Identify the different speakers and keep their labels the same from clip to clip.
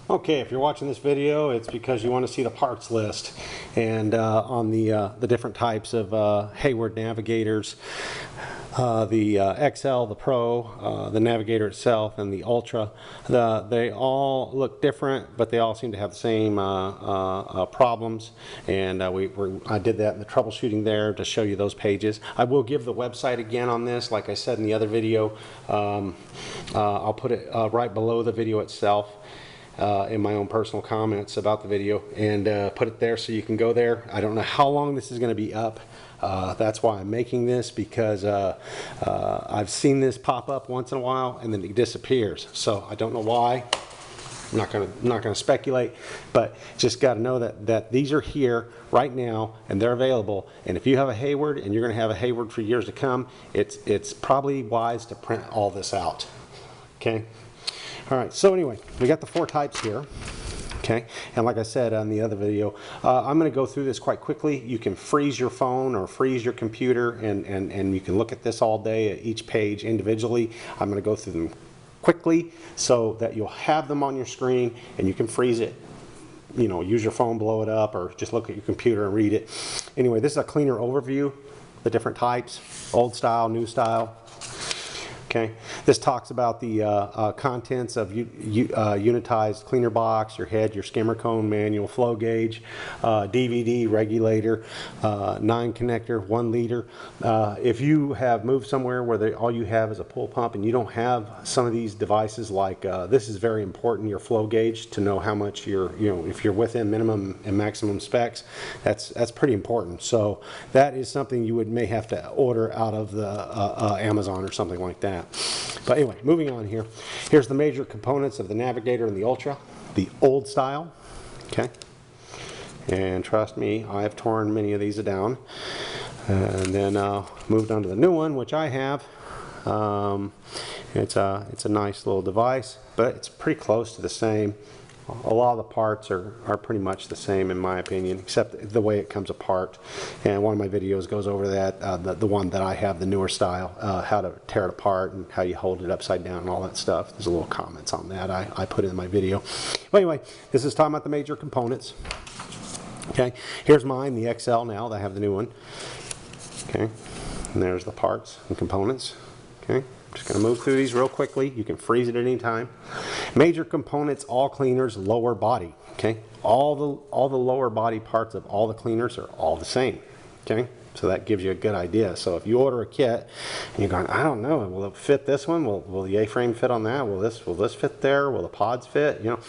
Speaker 1: Okay, if you're watching this video, it's because you want to see the parts list and on the different types of Hayward navigators, the XL, the Pro, the Navigator itself, and the Ultra. They all look different, but they all seem to have the same problems. And I did that in the troubleshooting there to show you those pages. I will give the website again on this, like I said in the other video. I'll put it right below the video itself. In my own personal comments about the video, and put it there so you can go there. I don't know how long this is going to be up. That's why I'm making this, because I've seen this pop up once in a while and then it disappears. So I don't know why. I'm not gonna speculate, but just got to know that these are here right now and they're available. And if you have a Hayward and you're going to have a Hayward for years to come, it's probably wise to print all this out. Okay. All right, so anyway, we got the 4 types here, okay? And like I said on the other video, I'm going to go through this quite quickly. You can freeze your phone or freeze your computer, and you can look at this all day at each page individually. I'm going to go through them quickly so that you'll have them on your screen and you can freeze it. You know, use your phone, blow it up, or just look at your computer and read it. Anyway, this is a cleaner overview, the different types, old style, new style. Okay. This talks about the contents of unitized cleaner box, your head, your skimmer cone, manual flow gauge, DVD regulator, 9 connector, 1 liter. If you have moved somewhere where all you have is a pool pump and you don't have some of these devices, like this is very important, your flow gauge, to know how much if you're within minimum and maximum specs. That's pretty important. So that is something you may have to order out of the Amazon or something like that. But anyway, moving on here. Here's the major components of the Navigator and the Ultra, the old style. Okay. And trust me, I have torn many of these down. And then moved on to the new one, which I have. It's a nice little device, but it's pretty close to the same. A lot of the parts are pretty much the same in my opinion, except the way it comes apart. And one of my videos goes over that, the one that I have, the newer style, how to tear it apart and how you hold it upside down and all that stuff. There's a little comments on that I put in my video. But anyway, this is talking about the major components. Okay, here's mine, the XL now, I have the new one. Okay, and there's the parts and components. Okay. Just going to move through these real quickly. You can freeze it at any time. Major components, all cleaners, lower body. Okay, all the lower body parts of all the cleaners are all the same. Okay, so that gives you a good idea. So if you order a kit and you're going, I don't know, will it fit this one? Will the A-frame fit on that? Will this fit there? Will the pods fit? You know,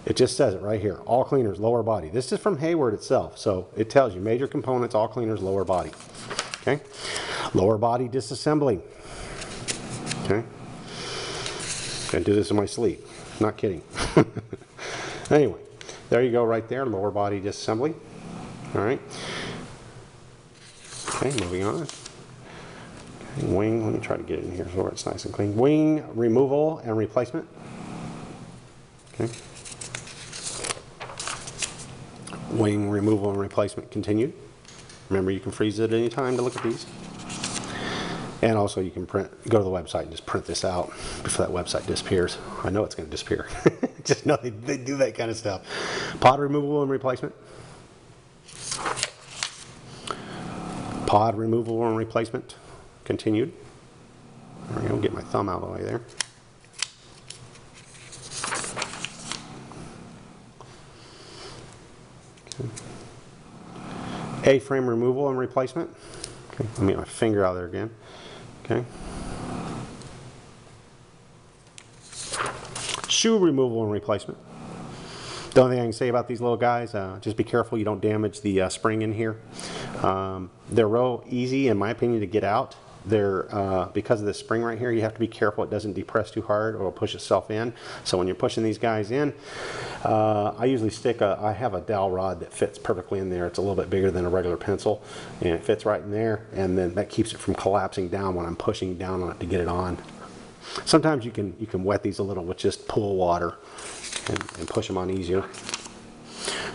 Speaker 1: it just says it right here. All cleaners, lower body. This is from Hayward itself, so it tells you major components, all cleaners, lower body. Okay, lower body disassembly. Okay, I do this in my sleep, not kidding. Anyway, there you go right there, lower body disassembly. All right. Okay, moving on. Okay, wing, let me try to get it in here so it's nice and clean. Wing removal and replacement. Okay. Wing removal and replacement continued. Remember, you can freeze it at any time to look at these. And also you can go to the website and just print this out before that website disappears. I know it's going to disappear. Just know they do that kind of stuff. Pod removal and replacement. Pod removal and replacement continued. There we go, get my thumb out of the way there. Okay. A-frame removal and replacement. Okay, let me get my finger out there again. Okay. Shoe removal and replacement. The only thing I can say about these little guys, just be careful you don't damage the spring in here. They're real easy, in my opinion, to get out. They're because of this spring right here, you have to be careful it doesn't depress too hard or it'll push itself in. So when you're pushing these guys in, I usually I have a dowel rod that fits perfectly in there. It's a little bit bigger than a regular pencil, and it fits right in there, and then that keeps it from collapsing down when I'm pushing down on it to get it on. Sometimes you can wet these a little with just pool water and push them on easier.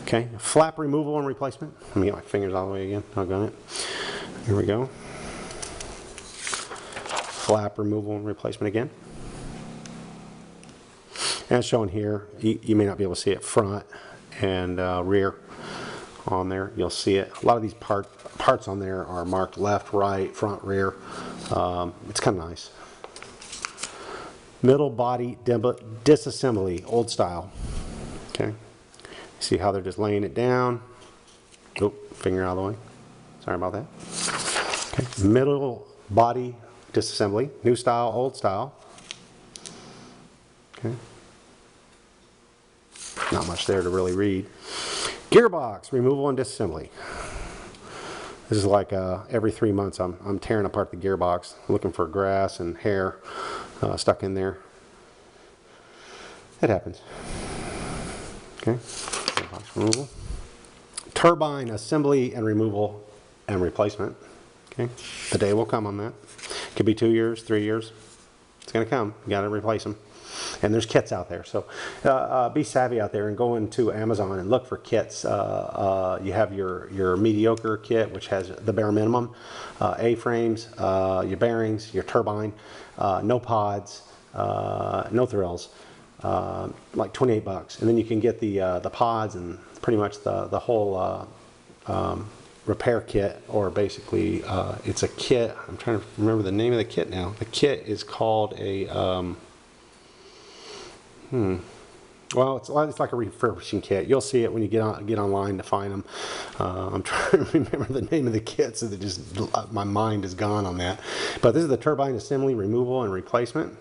Speaker 1: Okay, flap removal and replacement. Let me get my fingers all the way again. Doggone it. Here we go. Flap removal and replacement again. And it's shown here. You may not be able to see it front and rear on there. You'll see it. A lot of these parts on there are marked left, right, front, rear. It's kind of nice. Middle body disassembly, old style. Okay. See how they're just laying it down. Oh, finger out of the way. Sorry about that. Okay. Middle body disassembly, new style, old style. Okay. Not much there to really read. Gearbox removal and disassembly. This is like every 3 months I'm tearing apart the gearbox, looking for grass and hair stuck in there. It happens. Okay. Gearbox removal. Turbine assembly and removal and replacement. Okay. The day will come on that. Could be 2 years, 3 years. It's going to come. You got to replace them. And there's kits out there, so be savvy out there and go into Amazon and look for kits. You have your mediocre kit, which has the bare minimum, A-frames, your bearings, your turbine, no pods, no thrills, like 28 bucks. And then you can get the pods and pretty much the whole repair kit, or basically it's a kit. I'm trying to remember the name of the kit now. The kit is called a well, it's like a refurbishing kit. You'll see it when you get online to find them. I'm trying to remember the name of the kit, so that just my mind is gone on that. But this is the turbine assembly, removal, and replacement.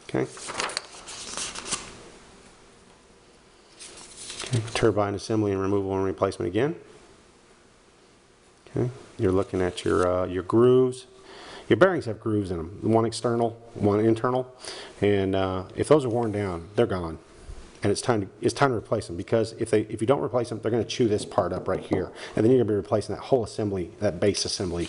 Speaker 1: Okay. Okay. Turbine assembly and removal and replacement again. Okay. You're looking at your grooves. Your bearings have grooves in them, one external, one internal, and if those are worn down, they're gone, and it's time to replace them, because if you don't replace them, they're going to chew this part up right here, and then you're going to be replacing that whole assembly, that base assembly,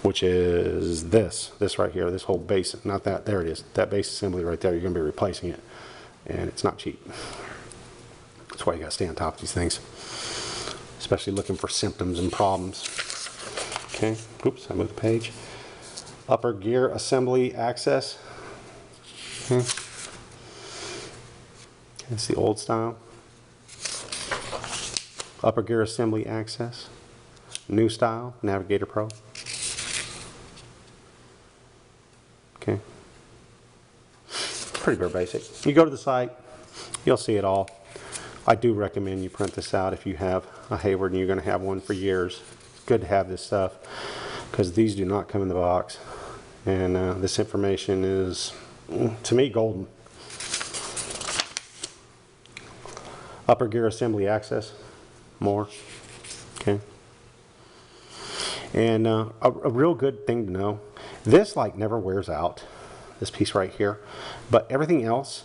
Speaker 1: which is this right here, this whole base, not that, there it is, that base assembly right there. You're going to be replacing it, and it's not cheap. That's why you got to stay on top of these things, especially looking for symptoms and problems. Okay, oops, I moved the page. Upper gear assembly access. Okay. That's the old style. Upper gear assembly access. New style, Navigator Pro. Okay. Pretty bare basic. You go to the site, you'll see it all. I do recommend you print this out if you have a Hayward and you're going to have one for years. Good to have this stuff, because these do not come in the box, and this information is, to me, golden. Upper gear assembly access, more. Okay. And a real good thing to know, this like never wears out, this piece right here, but everything else.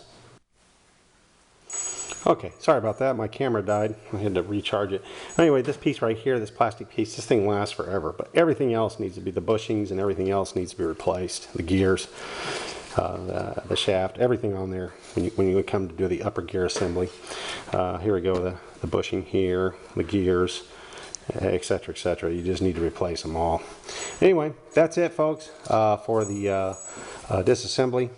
Speaker 1: Okay, sorry about that. My camera died. I had to recharge it. Anyway, this piece right here, this plastic piece, this thing lasts forever. But everything else needs to be, the bushings and everything else needs to be replaced. The gears, the shaft, everything on there when you come to do the upper gear assembly. Here we go, the bushing here, the gears, etc., etc. You just need to replace them all. Anyway, that's it, folks, for the disassembly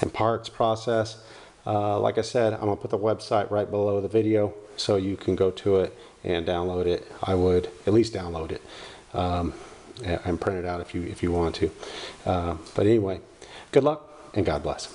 Speaker 1: and parts process. Like I said, I'm going to put the website right below the video so you can go to it and download it. I would at least download it and print it out if you want to. But anyway, good luck and God bless.